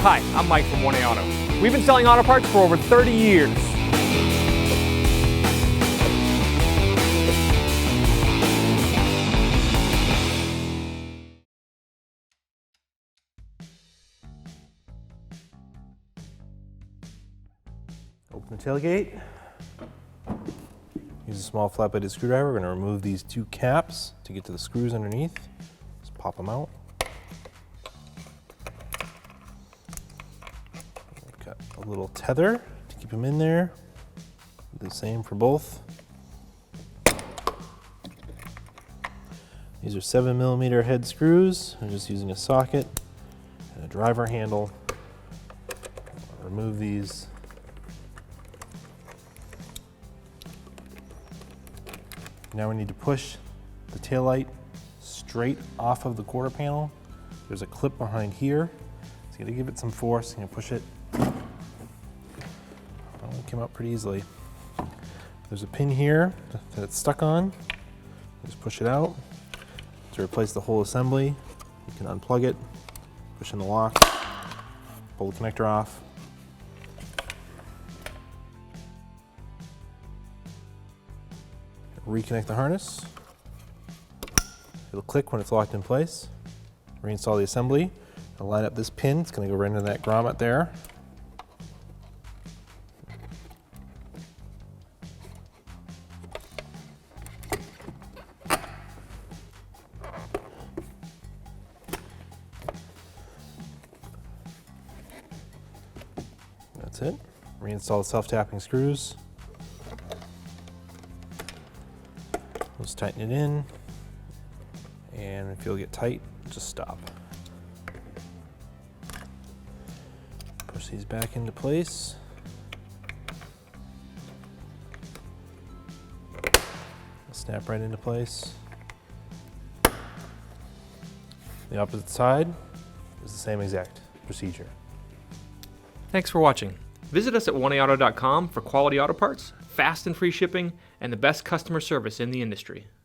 Hi, I'm Mike from 1A Auto. We've been selling auto parts for over 30 years. Open the tailgate. Use a small flat-bladed screwdriver. We're going to remove these two caps to get to the screws underneath. Just pop them out. We've got a little tether to keep them in there. Do the same for both. These are 7mm head screws. I'm just using a socket and a driver handle. I'll remove these. Now we need to push the taillight straight off of the quarter panel. There's a clip behind here. So you gotta give it some force. You're gonna push it. Oh, it came out pretty easily. There's a pin here that it's stuck on. Just push it out. To replace the whole assembly, you can unplug it, push in the lock, pull the connector off. Reconnect the harness. It'll click when it's locked in place. Reinstall the assembly. I'll line up this pin. It's going to go right into that grommet there. That's it. Reinstall the self-tapping screws. Just tighten it in, and if you'll get tight, just stop. Push these back into place. Snap right into place. The opposite side is the same exact procedure. Thanks for watching. Visit us at 1AAuto.com for quality auto parts, fast and free shipping, and the best customer service in the industry.